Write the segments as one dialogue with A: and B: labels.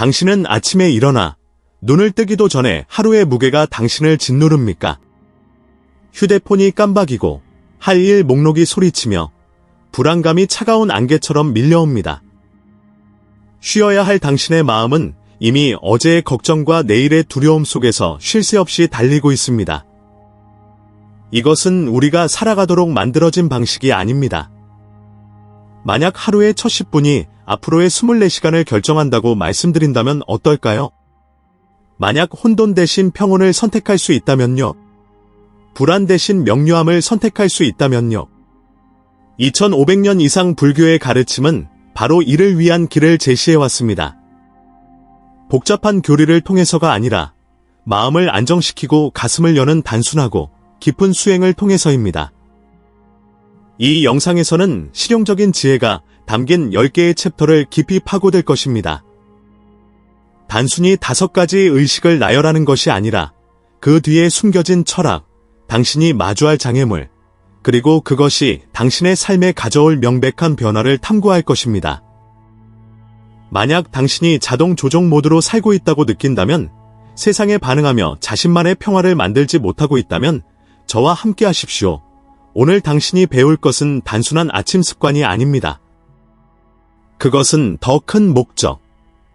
A: 당신은 아침에 일어나 눈을 뜨기도 전에 하루의 무게가 당신을 짓누릅니까? 휴대폰이 깜박이고 할 일 목록이 소리치며 불안감이 차가운 안개처럼 밀려옵니다. 쉬어야 할 당신의 마음은 이미 어제의 걱정과 내일의 두려움 속에서 쉴 새 없이 달리고 있습니다. 이것은 우리가 살아가도록 만들어진 방식이 아닙니다. 만약 하루의 첫 10분이 앞으로의 24시간을 결정한다고 말씀드린다면 어떨까요? 만약 혼돈 대신 평온을 선택할 수 있다면요? 불안 대신 명료함을 선택할 수 있다면요? 2500년 이상 불교의 가르침은 바로 이를 위한 길을 제시해왔습니다. 복잡한 교리를 통해서가 아니라 마음을 안정시키고 가슴을 여는 단순하고 깊은 수행을 통해서입니다. 이 영상에서는 실용적인 지혜가 담긴 10개의 챕터를 깊이 파고들 것입니다. 단순히 5가지의 의식을 나열하는 것이 아니라 그 뒤에 숨겨진 철학, 당신이 마주할 장애물, 그리고 그것이 당신의 삶에 가져올 명백한 변화를 탐구할 것입니다. 만약 당신이 자동 조종 모드로 살고 있다고 느낀다면, 세상에 반응하며 자신만의 평화를 만들지 못하고 있다면 저와 함께 하십시오. 오늘 당신이 배울 것은 단순한 아침 습관이 아닙니다. 그것은 더 큰 목적,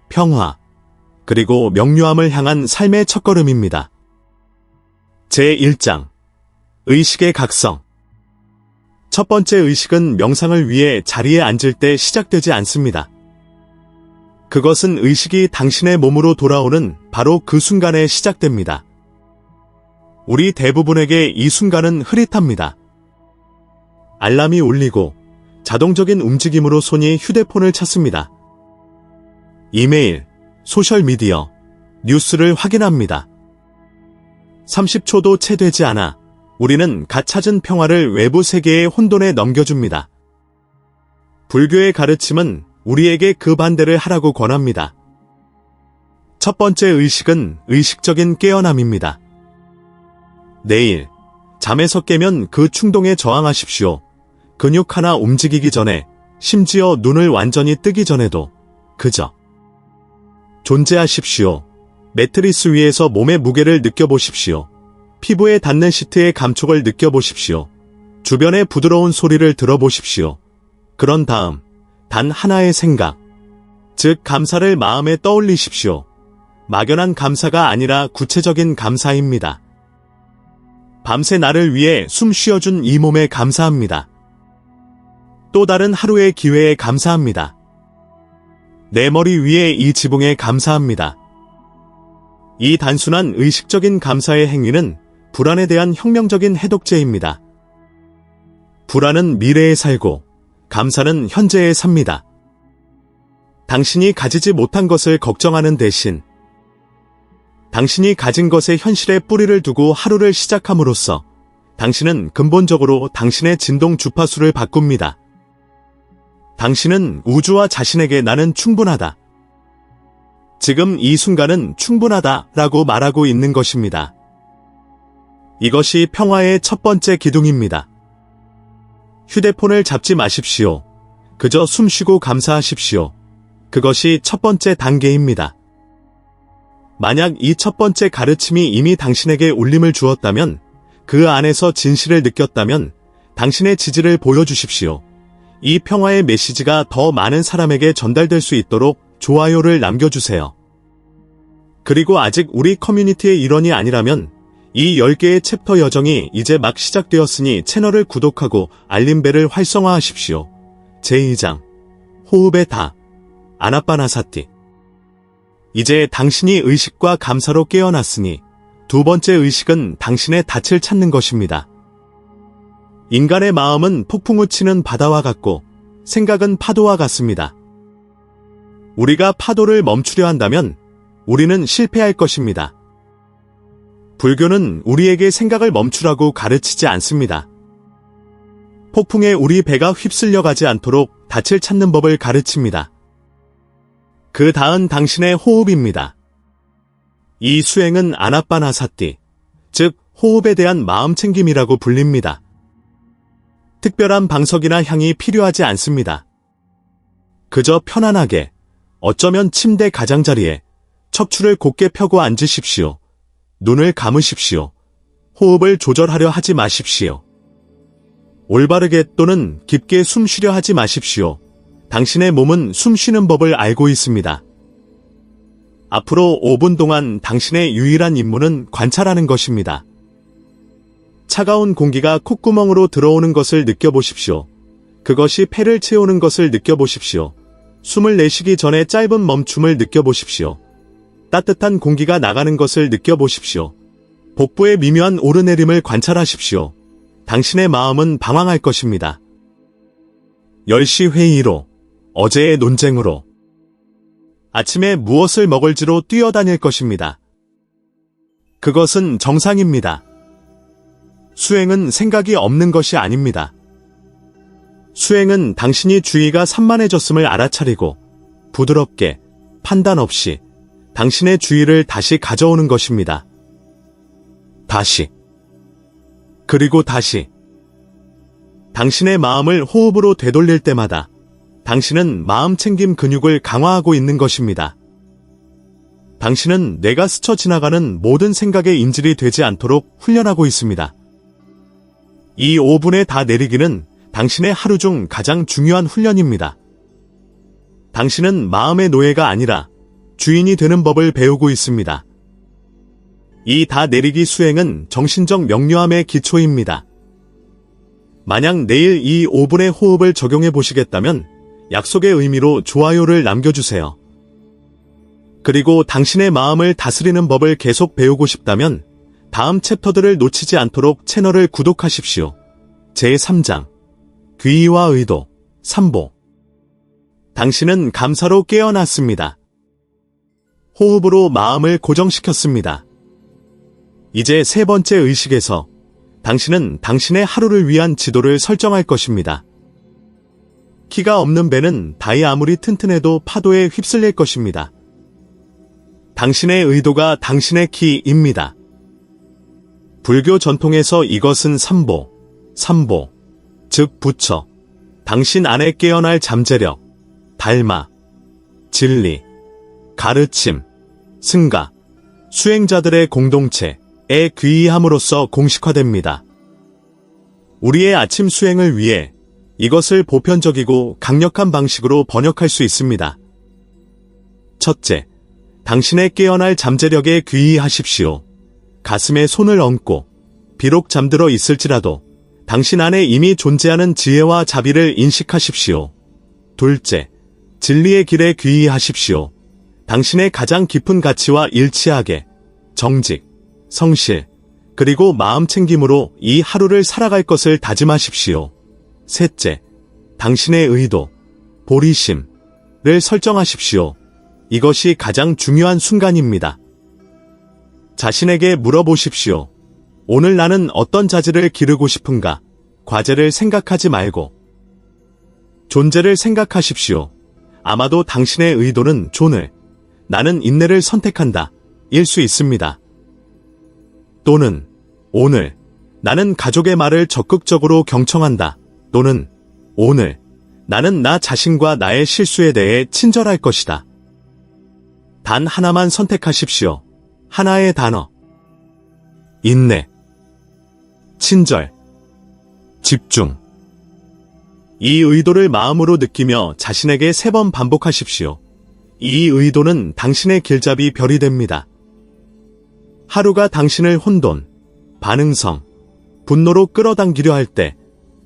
A: 평화, 그리고 명료함을 향한 삶의 첫걸음입니다. 제1장 의식의 각성. 첫 번째 의식은 명상을 위해 자리에 앉을 때 시작되지 않습니다. 그것은 의식이 당신의 몸으로 돌아오는 바로 그 순간에 시작됩니다. 우리 대부분에게 이 순간은 흐릿합니다. 알람이 울리고 자동적인 움직임으로 손이 휴대폰을 찾습니다. 이메일, 소셜미디어, 뉴스를 확인합니다. 30초도 채 되지 않아 우리는 갓 찾은 평화를 외부 세계의 혼돈에 넘겨줍니다. 불교의 가르침은 우리에게 그 반대를 하라고 권합니다. 첫 번째 의식은 의식적인 깨어남입니다. 내일, 잠에서 깨면 그 충동에 저항하십시오. 근육 하나 움직이기 전에, 심지어 눈을 완전히 뜨기 전에도 그저 존재하십시오. 매트리스 위에서 몸의 무게를 느껴보십시오. 피부에 닿는 시트의 감촉을 느껴보십시오. 주변의 부드러운 소리를 들어보십시오. 그런 다음 단 하나의 생각, 즉 감사를 마음에 떠올리십시오. 막연한 감사가 아니라 구체적인 감사입니다. 밤새 나를 위해 숨 쉬어준 이 몸에 감사합니다. 또 다른 하루의 기회에 감사합니다. 내 머리 위에 이 지붕에 감사합니다. 이 단순한 의식적인 감사의 행위는 불안에 대한 혁명적인 해독제입니다. 불안은 미래에 살고 감사는 현재에 삽니다. 당신이 가지지 못한 것을 걱정하는 대신 당신이 가진 것의 현실에 뿌리를 두고 하루를 시작함으로써 당신은 근본적으로 당신의 진동 주파수를 바꿉니다. 당신은 우주와 자신에게 나는 충분하다. 지금 이 순간은 충분하다 라고 말하고 있는 것입니다. 이것이 평화의 첫 번째 기둥입니다. 휴대폰을 잡지 마십시오. 그저 숨 쉬고 감사하십시오. 그것이 첫 번째 단계입니다. 만약 이 첫 번째 가르침이 이미 당신에게 울림을 주었다면, 그 안에서 진실을 느꼈다면 당신의 지지를 보여주십시오. 이 평화의 메시지가 더 많은 사람에게 전달될 수 있도록 좋아요를 남겨주세요. 그리고 아직 우리 커뮤니티의 일원이 아니라면 이 10개의 챕터 여정이 이제 막 시작되었으니 채널을 구독하고 알림벨을 활성화하십시오. 제2장 호흡의 다 아나빠나사티. 이제 당신이 의식과 감사로 깨어났으니 두 번째 의식은 당신의 닻을 찾는 것입니다. 인간의 마음은 폭풍우 치는 바다와 같고 생각은 파도와 같습니다. 우리가 파도를 멈추려 한다면 우리는 실패할 것입니다. 불교는 우리에게 생각을 멈추라고 가르치지 않습니다. 폭풍에 우리 배가 휩쓸려 가지 않도록 닻을 찾는 법을 가르칩니다. 그 다음 당신의 호흡입니다. 이 수행은 아나빠나사티, 즉 호흡에 대한 마음챙김이라고 불립니다. 특별한 방석이나 향이 필요하지 않습니다. 그저 편안하게, 어쩌면 침대 가장자리에 척추를 곧게 펴고 앉으십시오. 눈을 감으십시오. 호흡을 조절하려 하지 마십시오. 올바르게 또는 깊게 숨 쉬려 하지 마십시오. 당신의 몸은 숨 쉬는 법을 알고 있습니다. 앞으로 5분 동안 당신의 유일한 임무는 관찰하는 것입니다. 차가운 공기가 콧구멍으로 들어오는 것을 느껴보십시오. 그것이 폐를 채우는 것을 느껴보십시오. 숨을 내쉬기 전에 짧은 멈춤을 느껴보십시오. 따뜻한 공기가 나가는 것을 느껴보십시오. 복부의 미묘한 오르내림을 관찰하십시오. 당신의 마음은 방황할 것입니다. 10시 회의로, 어제의 논쟁으로, 아침에 무엇을 먹을지로 뛰어다닐 것입니다. 그것은 정상입니다. 수행은 생각이 없는 것이 아닙니다. 수행은 당신이 주의가 산만해졌음을 알아차리고 부드럽게 판단 없이 당신의 주의를 다시 가져오는 것입니다. 다시. 그리고 다시. 당신의 마음을 호흡으로 되돌릴 때마다 당신은 마음챙김 근육을 강화하고 있는 것입니다. 당신은 뇌가 스쳐 지나가는 모든 생각의 인질이 되지 않도록 훈련하고 있습니다. 이 5분의 다 내리기는 당신의 하루 중 가장 중요한 훈련입니다. 당신은 마음의 노예가 아니라 주인이 되는 법을 배우고 있습니다. 이 다 내리기 수행은 정신적 명료함의 기초입니다. 만약 내일 이 5분의 호흡을 적용해 보시겠다면 약속의 의미로 좋아요를 남겨주세요. 그리고 당신의 마음을 다스리는 법을 계속 배우고 싶다면 다음 챕터들을 놓치지 않도록 채널을 구독하십시오. 제3장 귀의와 의도 3보 당신은 감사로 깨어났습니다. 호흡으로 마음을 고정시켰습니다. 이제 세 번째 의식에서 당신은 당신의 하루를 위한 지도를 설정할 것입니다. 키가 없는 배는 다이 아무리 튼튼해도 파도에 휩쓸릴 것입니다. 당신의 의도가 당신의 키입니다. 불교 전통에서 이것은 삼보, 즉 부처, 당신 안에 깨어날 잠재력, 달마, 진리, 가르침, 승가, 수행자들의 공동체에 귀의함으로써 공식화됩니다. 우리의 아침 수행을 위해 이것을 보편적이고 강력한 방식으로 번역할 수 있습니다. 첫째, 당신의 깨어날 잠재력에 귀의하십시오. 가슴에 손을 얹고 비록 잠들어 있을지라도 당신 안에 이미 존재하는 지혜와 자비를 인식하십시오. 둘째, 진리의 길에 귀의하십시오. 당신의 가장 깊은 가치와 일치하게 정직, 성실, 그리고 마음챙김으로 이 하루를 살아갈 것을 다짐하십시오. 셋째, 당신의 의도, 보리심을 설정하십시오. 이것이 가장 중요한 순간입니다. 자신에게 물어보십시오. 오늘 나는 어떤 자질을 기르고 싶은가? 과제를 생각하지 말고 존재를 생각하십시오. 아마도 당신의 의도는 나는 인내를 선택한다 일 수 있습니다. 또는 오늘 나는 가족의 말을 적극적으로 경청한다. 또는 오늘 나는 나 자신과 나의 실수에 대해 친절할 것이다. 단 하나만 선택하십시오. 하나의 단어. 인내, 친절, 집중. 이 의도를 마음으로 느끼며 자신에게 3번 반복하십시오. 이 의도는 당신의 길잡이 별이 됩니다. 하루가 당신을 혼돈, 반응성, 분노로 끌어당기려 할 때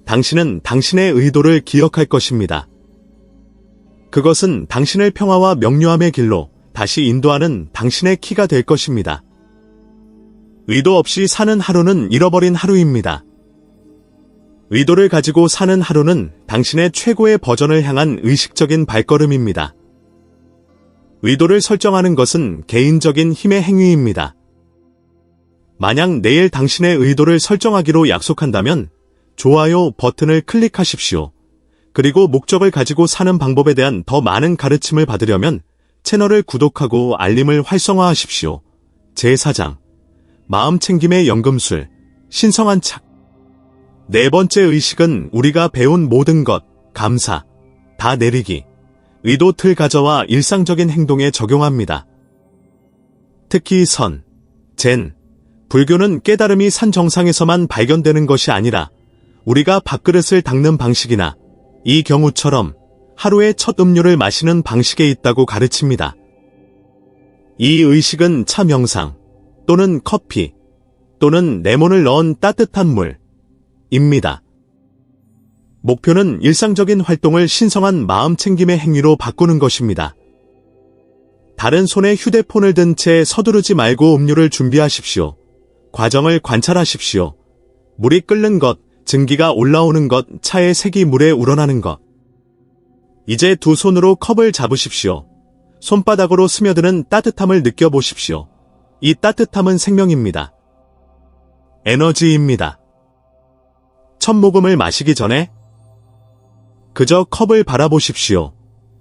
A: 당신은 당신의 의도를 기억할 것입니다. 그것은 당신을 평화와 명료함의 길로 다시 인도하는 당신의 키가 될 것입니다. 의도 없이 사는 하루는 잃어버린 하루입니다. 의도를 가지고 사는 하루는 당신의 최고의 버전을 향한 의식적인 발걸음입니다. 의도를 설정하는 것은 개인적인 힘의 행위입니다. 만약 내일 당신의 의도를 설정하기로 약속한다면 좋아요 버튼을 클릭하십시오. 그리고 목적을 가지고 사는 방법에 대한 더 많은 가르침을 받으려면 채널을 구독하고 알림을 활성화하십시오. 제4장 마음챙김의 연금술, 신성한 착. 네 번째 의식은 우리가 배운 모든 것, 감사, 다 내리기, 의도 틀 가져와 일상적인 행동에 적용합니다. 특히 선, 젠, 불교는 깨달음이 산 정상에서만 발견되는 것이 아니라 우리가 밥그릇을 닦는 방식이나 이 경우처럼 하루의 첫 음료를 마시는 방식에 있다고 가르칩니다. 이 의식은 차 명상 또는 커피 또는 레몬을 넣은 따뜻한 물입니다. 목표는 일상적인 활동을 신성한 마음 챙김의 행위로 바꾸는 것입니다. 다른 손에 휴대폰을 든 채 서두르지 말고 음료를 준비하십시오. 과정을 관찰하십시오. 물이 끓는 것, 증기가 올라오는 것, 차의 색이 물에 우러나는 것. 이제 두 손으로 컵을 잡으십시오. 손바닥으로 스며드는 따뜻함을 느껴보십시오. 이 따뜻함은 생명입니다. 에너지입니다. 첫 모금을 마시기 전에 그저 컵을 바라보십시오.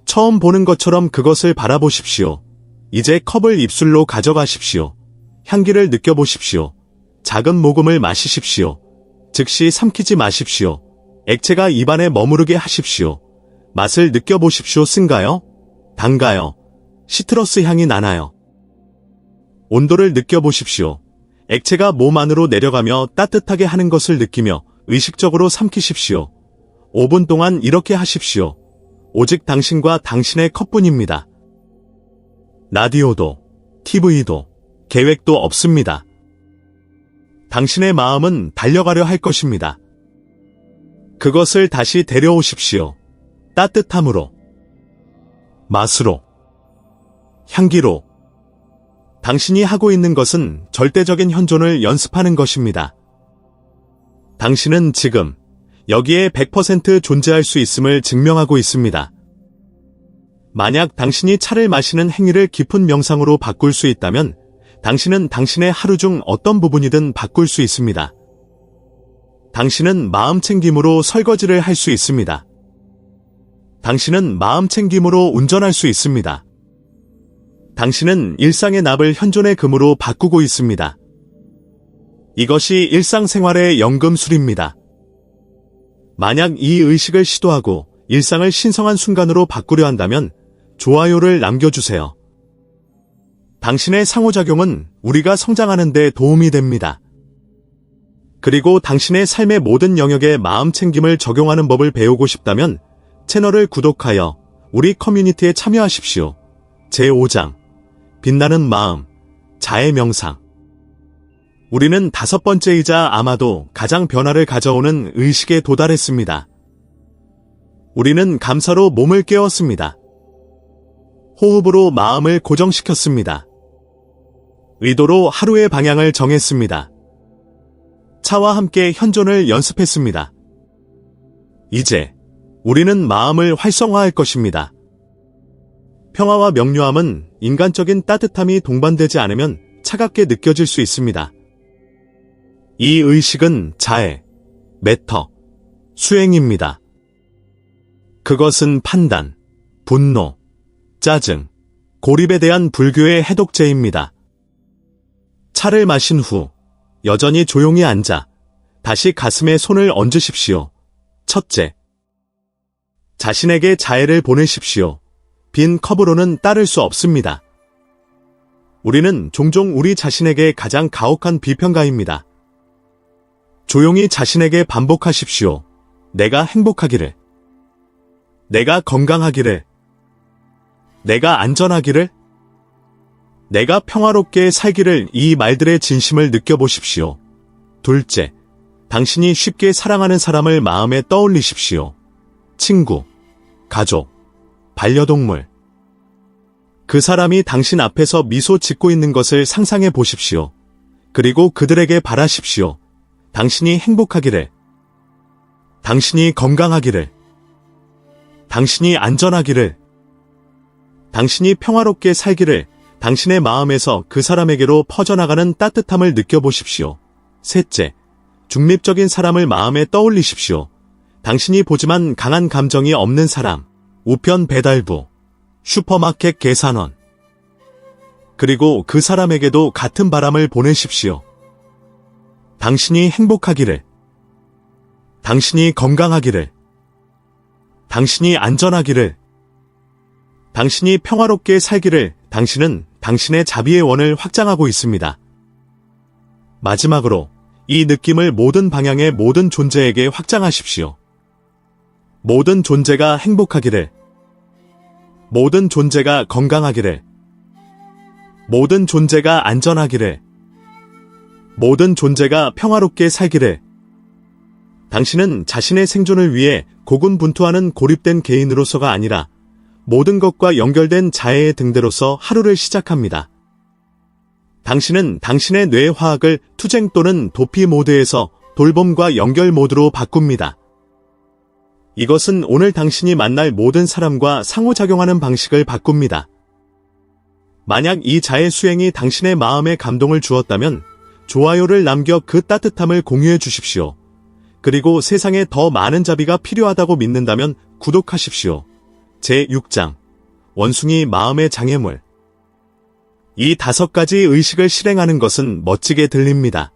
A: 처음 보는 것처럼 그것을 바라보십시오. 이제 컵을 입술로 가져가십시오. 향기를 느껴보십시오. 작은 모금을 마시십시오. 즉시 삼키지 마십시오. 액체가 입안에 머무르게 하십시오. 맛을 느껴보십시오. 쓴가요? 단가요? 시트러스 향이 나나요? 온도를 느껴보십시오. 액체가 몸 안으로 내려가며 따뜻하게 하는 것을 느끼며 의식적으로 삼키십시오. 5분 동안 이렇게 하십시오. 오직 당신과 당신의 컵뿐입니다. 라디오도, TV도, 계획도 없습니다. 당신의 마음은 달려가려 할 것입니다. 그것을 다시 데려오십시오. 따뜻함으로, 맛으로, 향기로. 당신이 하고 있는 것은 절대적인 현존을 연습하는 것입니다. 당신은 지금 여기에 100% 존재할 수 있음을 증명하고 있습니다. 만약 당신이 차를 마시는 행위를 깊은 명상으로 바꿀 수 있다면 당신은 당신의 하루 중 어떤 부분이든 바꿀 수 있습니다. 당신은 마음 챙김으로 설거지를 할 수 있습니다. 당신은 마음 챙김으로 운전할 수 있습니다. 당신은 일상의 납을 현존의 금으로 바꾸고 있습니다. 이것이 일상생활의 연금술입니다. 만약 이 의식을 시도하고 일상을 신성한 순간으로 바꾸려 한다면 좋아요를 남겨주세요. 당신의 상호작용은 우리가 성장하는 데 도움이 됩니다. 그리고 당신의 삶의 모든 영역에 마음 챙김을 적용하는 법을 배우고 싶다면 채널을 구독하여 우리 커뮤니티에 참여하십시오. 제5장 빛나는 마음, 자의 명상. 우리는 5번째이자 아마도 가장 변화를 가져오는 의식에 도달했습니다. 우리는 감사로 몸을 깨웠습니다. 호흡으로 마음을 고정시켰습니다. 의도로 하루의 방향을 정했습니다. 차와 함께 현존을 연습했습니다. 이제 우리는 마음을 활성화할 것입니다. 평화와 명료함은 인간적인 따뜻함이 동반되지 않으면 차갑게 느껴질 수 있습니다. 이 의식은 자애, 매터, 수행입니다. 그것은 판단, 분노, 짜증, 고립에 대한 불교의 해독제입니다. 차를 마신 후 여전히 조용히 앉아 다시 가슴에 손을 얹으십시오. 첫째, 자신에게 자애를 보내십시오. 빈 컵으로는 따를 수 없습니다. 우리는 종종 우리 자신에게 가장 가혹한 비평가입니다. 조용히 자신에게 반복하십시오. 내가 행복하기를, 내가 건강하기를, 내가 안전하기를, 내가 평화롭게 살기를. 이 말들의 진심을 느껴보십시오. 둘째, 당신이 쉽게 사랑하는 사람을 마음에 떠올리십시오. 친구, 가족, 반려동물. 그 사람이 당신 앞에서 미소 짓고 있는 것을 상상해 보십시오. 그리고 그들에게 바라십시오. 당신이 행복하기를, 당신이 건강하기를, 당신이 안전하기를, 당신이 평화롭게 살기를. 당신의 마음에서 그 사람에게로 퍼져나가는 따뜻함을 느껴보십시오. 셋째, 중립적인 사람을 마음에 떠올리십시오. 당신이 보지만 강한 감정이 없는 사람, 우편 배달부, 슈퍼마켓 계산원. 그리고 그 사람에게도 같은 바람을 보내십시오. 당신이 행복하기를, 당신이 건강하기를, 당신이 안전하기를, 당신이 평화롭게 살기를 당신은 당신의 자비의 원을 확장하고 있습니다. 마지막으로 이 느낌을 모든 방향의 모든 존재에게 확장하십시오. 모든 존재가 행복하기를, 모든 존재가 건강하기를, 모든 존재가 안전하기를, 모든 존재가 평화롭게 살기를. 당신은 자신의 생존을 위해 고군분투하는 고립된 개인으로서가 아니라 모든 것과 연결된 자해의 등대로서 하루를 시작합니다. 당신은 당신의 뇌 화학을 투쟁 또는 도피 모드에서 돌봄과 연결 모드로 바꿉니다. 이것은 오늘 당신이 만날 모든 사람과 상호작용하는 방식을 바꿉니다. 만약 이 자해 수행이 당신의 마음에 감동을 주었다면 좋아요를 남겨 그 따뜻함을 공유해 주십시오. 그리고 세상에 더 많은 자비가 필요하다고 믿는다면 구독하십시오. 제6장 원숭이 마음의 장애물. 이 5가지 의식을 실행하는 것은 멋지게 들립니다.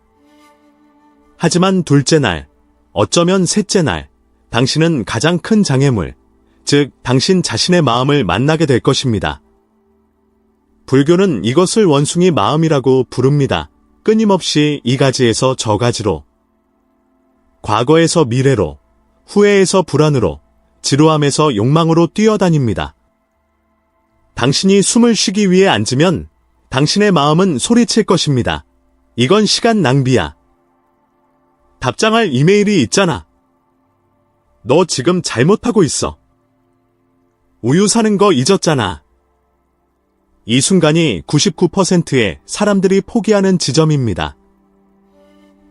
A: 하지만 둘째 날, 어쩌면 셋째 날, 당신은 가장 큰 장애물, 즉 당신 자신의 마음을 만나게 될 것입니다. 불교는 이것을 원숭이 마음이라고 부릅니다. 끊임없이 이 가지에서 저 가지로, 과거에서 미래로, 후회에서 불안으로, 지루함에서 욕망으로 뛰어다닙니다. 당신이 숨을 쉬기 위해 앉으면 당신의 마음은 소리칠 것입니다. 이건 시간 낭비야. 답장할 이메일이 있잖아. 너 지금 잘못하고 있어. 우유 사는 거 잊었잖아. 이 순간이 99%의 사람들이 포기하는 지점입니다.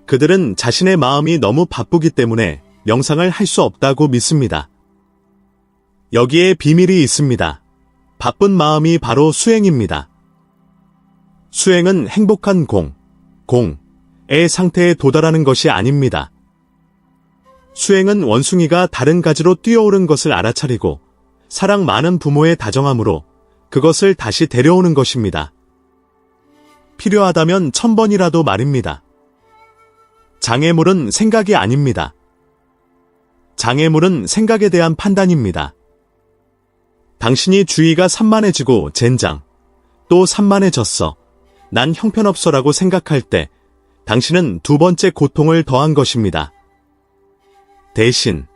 A: 그들은 자신의 마음이 너무 바쁘기 때문에 명상을 할 수 없다고 믿습니다. 여기에 비밀이 있습니다. 바쁜 마음이 바로 수행입니다. 수행은 행복한 공의 상태에 도달하는 것이 아닙니다. 수행은 원숭이가 다른 가지로 뛰어오른 것을 알아차리고 사랑 많은 부모의 다정함으로 그것을 다시 데려오는 것입니다. 필요하다면 1000번이라도 말입니다. 장애물은 생각이 아닙니다. 장애물은 생각에 대한 판단입니다. 당신이 주의가 산만해지고 젠장, 또 산만해졌어, 난 형편없어라고 생각할 때 당신은 두 번째 고통을 더한 것입니다. 대신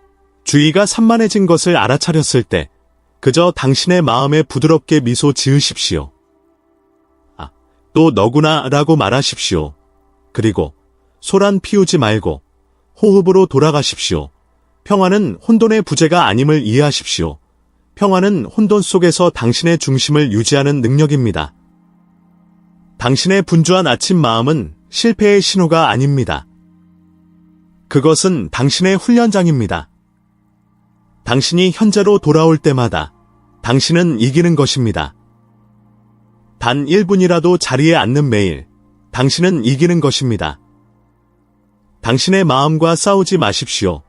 A: 주의가 산만해진 것을 알아차렸을 때 그저 당신의 마음에 부드럽게 미소 지으십시오. 또 너구나 라고 말하십시오. 그리고 소란 피우지 말고 호흡으로 돌아가십시오. 평화는 혼돈의 부재가 아님을 이해하십시오. 평화는 혼돈 속에서 당신의 중심을 유지하는 능력입니다. 당신의 분주한 아침 마음은 실패의 신호가 아닙니다. 그것은 당신의 훈련장입니다. 당신이 현재로 돌아올 때마다 당신은 이기는 것입니다. 단 1분이라도 자리에 앉는 매일, 당신은 이기는 것입니다. 당신의 마음과 싸우지 마십시오.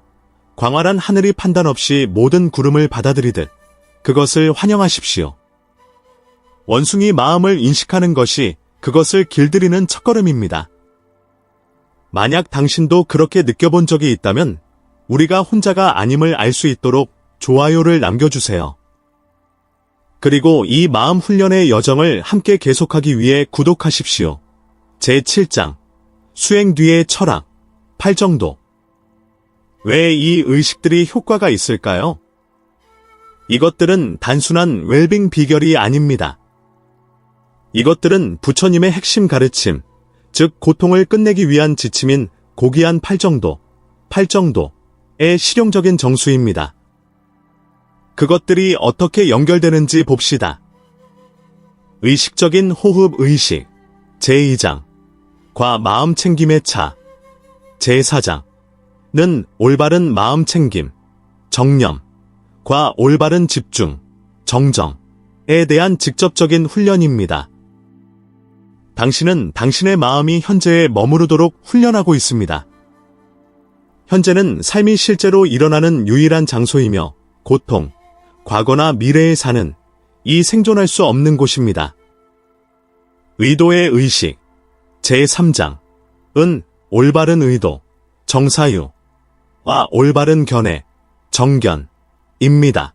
A: 광활한 하늘이 판단 없이 모든 구름을 받아들이듯 그것을 환영하십시오. 원숭이 마음을 인식하는 것이 그것을 길들이는 첫걸음입니다. 만약 당신도 그렇게 느껴본 적이 있다면 우리가 혼자가 아님을 알 수 있도록 좋아요를 남겨주세요. 그리고 이 마음 훈련의 여정을 함께 계속하기 위해 구독하십시오. 제7장 수행 뒤의 철학 8정도. 왜 이 의식들이 효과가 있을까요? 이것들은 단순한 웰빙 비결이 아닙니다. 이것들은 부처님의 핵심 가르침, 즉 고통을 끝내기 위한 지침인 고귀한 8정도의 실용적인 정수입니다. 그것들이 어떻게 연결되는지 봅시다. 의식적인 호흡 의식, 제2장, 과 마음 챙김의 차, 제4장는 올바른 마음 챙김, 정념, 과 올바른 집중, 정정에 대한 직접적인 훈련입니다. 당신은 당신의 마음이 현재에 머무르도록 훈련하고 있습니다. 현재는 삶이 실제로 일어나는 유일한 장소이며 고통, 과거나 미래에 사는 이 생존할 수 없는 곳입니다. 의도의 의식, 제3장은 올바른 의도, 정사유와 올바른 견해, 정견입니다.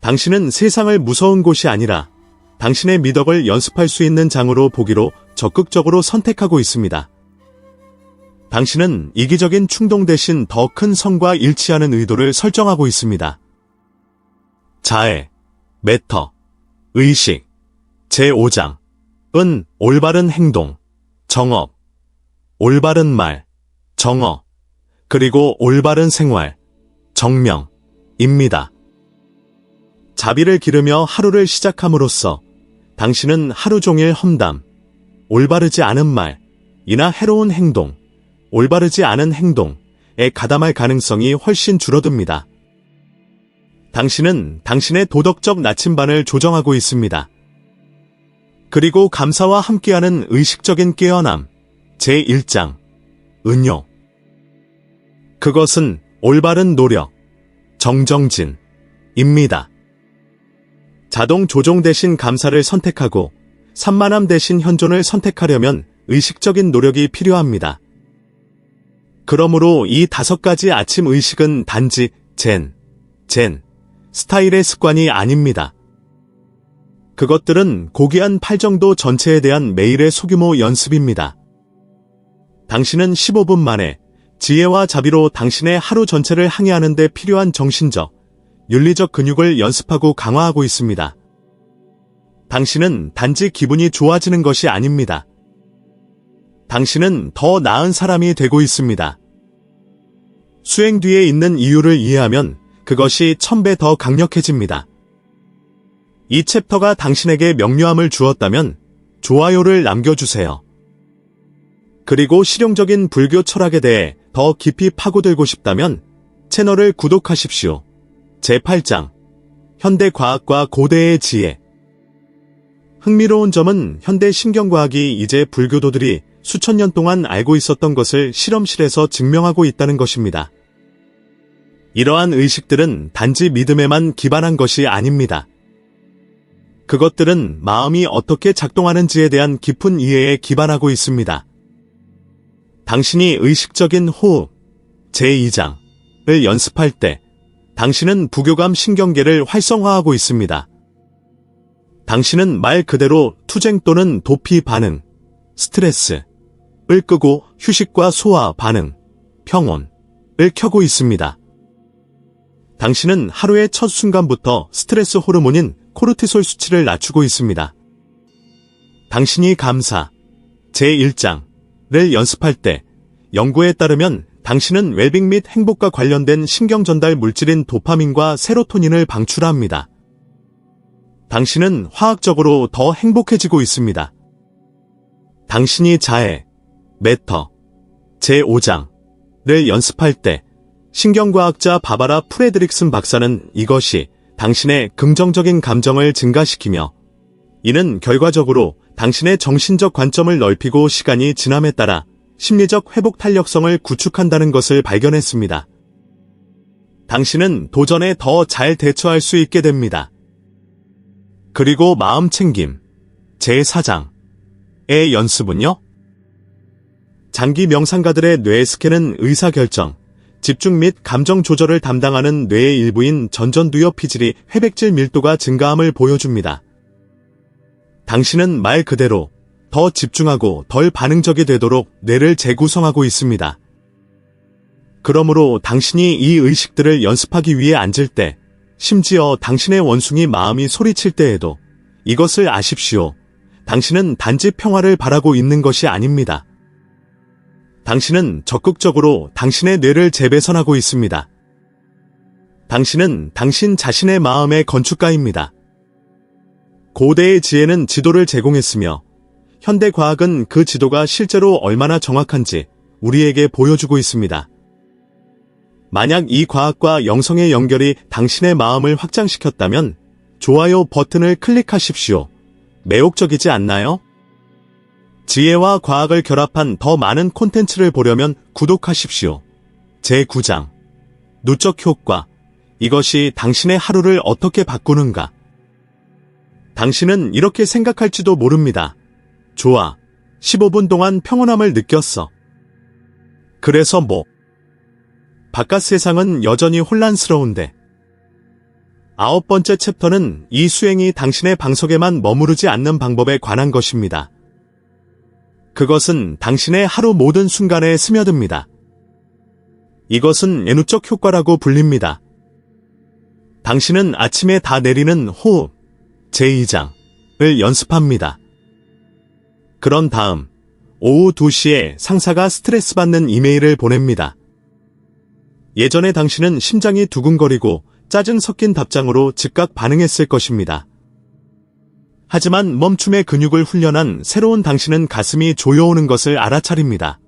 A: 당신은 세상을 무서운 곳이 아니라 당신의 미덕을 연습할 수 있는 장으로 보기로 적극적으로 선택하고 있습니다. 당신은 이기적인 충동 대신 더 큰 성과 일치하는 의도를 설정하고 있습니다. 자해, 매터, 의식, 제5장, 은 올바른 행동, 정업, 올바른 말, 정어, 그리고 올바른 생활, 정명입니다. 자비를 기르며 하루를 시작함으로써 당신은 하루 종일 험담, 올바르지 않은 말이나 해로운 행동, 올바르지 않은 행동에 가담할 가능성이 훨씬 줄어듭니다. 당신은 당신의 도덕적 나침반을 조정하고 있습니다. 그리고 감사와 함께하는 의식적인 깨어남, 제1장, 은요. 그것은 올바른 노력, 정정진입니다. 자동 조종 대신 감사를 선택하고 산만함 대신 현존을 선택하려면 의식적인 노력이 필요합니다. 그러므로 이 5가지 아침 의식은 단지 젠 스타일의 습관이 아닙니다. 그것들은 고귀한 8정도 전체에 대한 매일의 소규모 연습입니다. 당신은 15분 만에 지혜와 자비로 당신의 하루 전체를 항해하는 데 필요한 정신적, 윤리적 근육을 연습하고 강화하고 있습니다. 당신은 단지 기분이 좋아지는 것이 아닙니다. 당신은 더 나은 사람이 되고 있습니다. 수행 뒤에 있는 이유를 이해하면 그것이 1000배 더 강력해집니다. 이 챕터가 당신에게 명료함을 주었다면 좋아요를 남겨주세요. 그리고 실용적인 불교 철학에 대해 더 깊이 파고들고 싶다면 채널을 구독하십시오. 제8장 현대 과학과 고대의 지혜. 흥미로운 점은 현대 신경과학이 이제 불교도들이 수천 년 동안 알고 있었던 것을 실험실에서 증명하고 있다는 것입니다. 이러한 의식들은 단지 믿음에만 기반한 것이 아닙니다. 그것들은 마음이 어떻게 작동하는지에 대한 깊은 이해에 기반하고 있습니다. 당신이 의식적인 호흡, 제2장을 연습할 때 당신은 부교감 신경계를 활성화하고 있습니다. 당신은 말 그대로 투쟁 또는 도피 반응, 스트레스를 끄고 휴식과 소화 반응, 평온을 켜고 있습니다. 당신은 하루의 첫 순간부터 스트레스 호르몬인 코르티솔 수치를 낮추고 있습니다. 당신이 감사, 제1장을 연습할 때 연구에 따르면 당신은 웰빙 및 행복과 관련된 신경 전달 물질인 도파민과 세로토닌을 방출합니다. 당신은 화학적으로 더 행복해지고 있습니다. 당신이 자해, 매터, 제5장을 연습할 때 신경과학자 바바라 프레드릭슨 박사는 이것이 당신의 긍정적인 감정을 증가시키며 이는 결과적으로 당신의 정신적 관점을 넓히고 시간이 지남에 따라 심리적 회복 탄력성을 구축한다는 것을 발견했습니다. 당신은 도전에 더 잘 대처할 수 있게 됩니다. 그리고 마음 챙김, 제4장의 연습은요? 장기 명상가들의 뇌 스캔은 의사결정, 집중 및 감정 조절을 담당하는 뇌의 일부인 전전두엽 피질이 회백질 밀도가 증가함을 보여줍니다. 당신은 말 그대로 더 집중하고 덜 반응적이 되도록 뇌를 재구성하고 있습니다. 그러므로 당신이 이 의식들을 연습하기 위해 앉을 때, 심지어 당신의 원숭이 마음이 소리칠 때에도 이것을 아십시오. 당신은 단지 평화를 바라고 있는 것이 아닙니다. 당신은 적극적으로 당신의 뇌를 재배선하고 있습니다. 당신은 당신 자신의 마음의 건축가입니다. 고대의 지혜는 지도를 제공했으며 현대 과학은 그 지도가 실제로 얼마나 정확한지 우리에게 보여주고 있습니다. 만약 이 과학과 영성의 연결이 당신의 마음을 확장시켰다면 좋아요 버튼을 클릭하십시오. 매혹적이지 않나요? 지혜와 과학을 결합한 더 많은 콘텐츠를 보려면 구독하십시오. 제9장 누적 효과. 이것이 당신의 하루를 어떻게 바꾸는가? 당신은 이렇게 생각할지도 모릅니다. 좋아. 15분 동안 평온함을 느꼈어. 그래서 뭐? 바깥 세상은 여전히 혼란스러운데. 9번째 챕터는 이 수행이 당신의 방석에만 머무르지 않는 방법에 관한 것입니다. 그것은 당신의 하루 모든 순간에 스며듭니다. 이것은 예누적 효과라고 불립니다. 당신은 아침에 다 내리는 호흡, 제2장을 연습합니다. 그런 다음 오후 2시에 상사가 스트레스 받는 이메일을 보냅니다. 예전에 당신은 심장이 두근거리고 짜증 섞인 답장으로 즉각 반응했을 것입니다. 하지만 멈춤의 근육을 훈련한 새로운 당신은 가슴이 조여오는 것을 알아차립니다.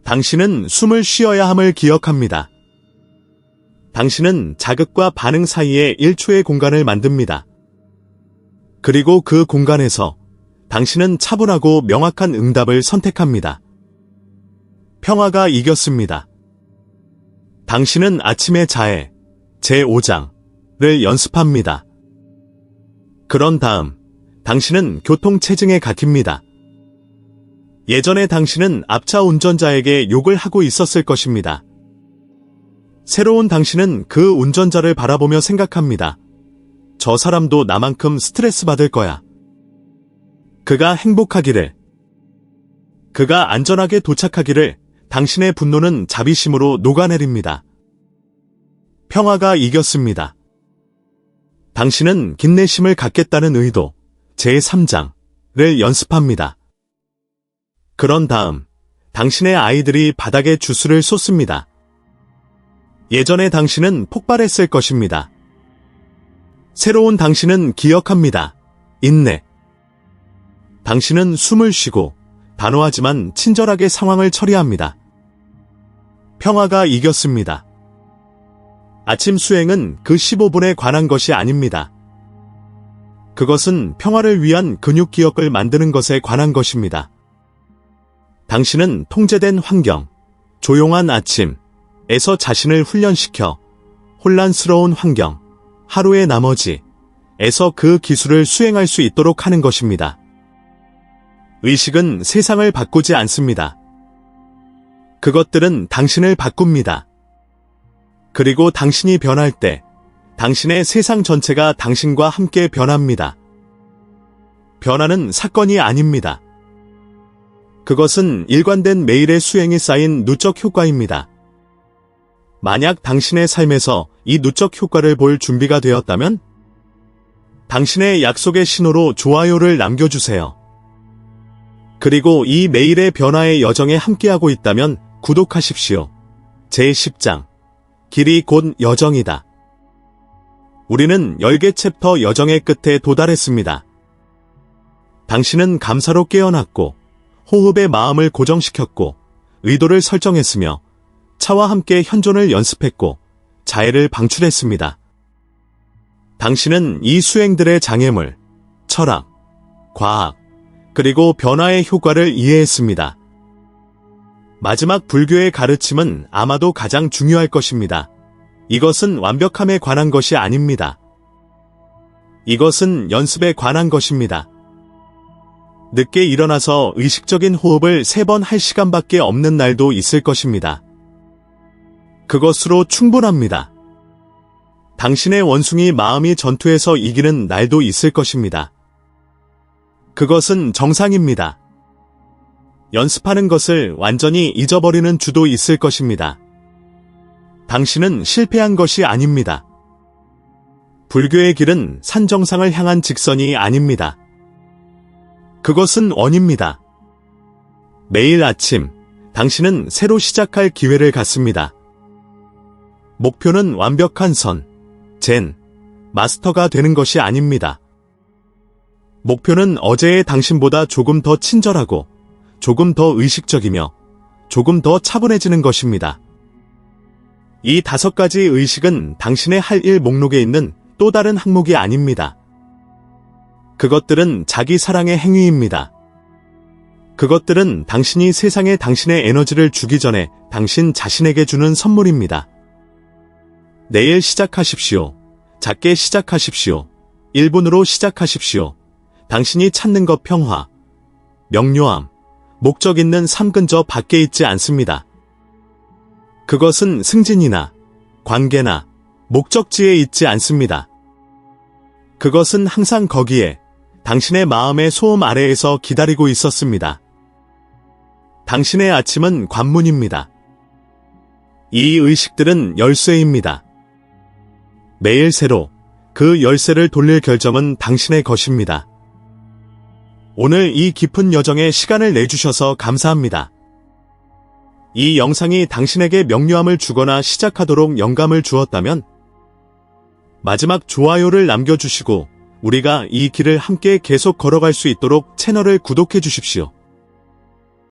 A: 당신은 숨을 쉬어야 함을 기억합니다. 당신은 자극과 반응 사이에 1초의 공간을 만듭니다. 그리고 그 공간에서 당신은 차분하고 명확한 응답을 선택합니다. 평화가 이겼습니다. 당신은 아침에 자해 제5장을 연습합니다. 그런 다음 당신은 교통체증에 갇힙니다. 예전에 당신은 앞차 운전자에게 욕을 하고 있었을 것입니다. 새로운 당신은 그 운전자를 바라보며 생각합니다. 저 사람도 나만큼 스트레스 받을 거야. 그가 행복하기를, 그가 안전하게 도착하기를. 당신의 분노는 자비심으로 녹아내립니다. 평화가 이겼습니다. 당신은 인내심을 갖겠다는 의도, 제3장을 연습합니다. 그런 다음 당신의 아이들이 바닥에 주스를 쏟습니다. 예전에 당신은 폭발했을 것입니다. 새로운 당신은 기억합니다. 인내. 당신은 숨을 쉬고 단호하지만 친절하게 상황을 처리합니다. 평화가 이겼습니다. 아침 수행은 그 15분에 관한 것이 아닙니다. 그것은 평화를 위한 근육 기억을 만드는 것에 관한 것입니다. 당신은 통제된 환경, 조용한 아침에서 자신을 훈련시켜 혼란스러운 환경, 하루의 나머지에서 그 기술을 수행할 수 있도록 하는 것입니다. 의식은 세상을 바꾸지 않습니다. 그것들은 당신을 바꿉니다. 그리고 당신이 변할 때 당신의 세상 전체가 당신과 함께 변합니다. 변화는 사건이 아닙니다. 그것은 일관된 매일의 수행이 쌓인 누적 효과입니다. 만약 당신의 삶에서 이 누적 효과를 볼 준비가 되었다면 당신의 약속의 신호로 좋아요를 남겨주세요. 그리고 이 매일의 변화의 여정에 함께하고 있다면 구독하십시오. 제10장. 길이 곧 여정이다. 우리는 10개 챕터 여정의 끝에 도달했습니다. 당신은 감사로 깨어났고 호흡의 마음을 고정시켰고 의도를 설정했으며 차와 함께 현존을 연습했고 자해를 방출했습니다. 당신은 이 수행들의 장애물, 철학, 과학, 그리고 변화의 효과를 이해했습니다. 마지막 불교의 가르침은 아마도 가장 중요할 것입니다. 이것은 완벽함에 관한 것이 아닙니다. 이것은 연습에 관한 것입니다. 늦게 일어나서 의식적인 호흡을 3번 할 시간밖에 없는 날도 있을 것입니다. 그것으로 충분합니다. 당신의 원숭이 마음이 전투에서 이기는 날도 있을 것입니다. 그것은 정상입니다. 연습하는 것을 완전히 잊어버리는 주도 있을 것입니다. 당신은 실패한 것이 아닙니다. 불교의 길은 산 정상을 향한 직선이 아닙니다. 그것은 원입니다. 매일 아침, 당신은 새로 시작할 기회를 갖습니다. 목표는 완벽한 선, 젠, 마스터가 되는 것이 아닙니다. 목표는 어제의 당신보다 조금 더 친절하고 조금 더 의식적이며 조금 더 차분해지는 것입니다. 이 5가지 의식은 당신의 할 일 목록에 있는 또 다른 항목이 아닙니다. 그것들은 자기 사랑의 행위입니다. 그것들은 당신이 세상에 당신의 에너지를 주기 전에 당신 자신에게 주는 선물입니다. 내일 시작하십시오. 작게 시작하십시오. 1분으로 시작하십시오. 당신이 찾는 것 평화, 명료함, 목적 있는 삶 근처 밖에 있지 않습니다. 그것은 승진이나 관계나 목적지에 있지 않습니다. 그것은 항상 거기에 당신의 마음의 소음 아래에서 기다리고 있었습니다. 당신의 아침은 관문입니다. 이 의식들은 열쇠입니다. 매일 새로 그 열쇠를 돌릴 결정은 당신의 것입니다. 오늘 이 깊은 여정에 시간을 내주셔서 감사합니다. 이 영상이 당신에게 명료함을 주거나 시작하도록 영감을 주었다면 마지막 좋아요를 남겨주시고 우리가 이 길을 함께 계속 걸어갈 수 있도록 채널을 구독해 주십시오.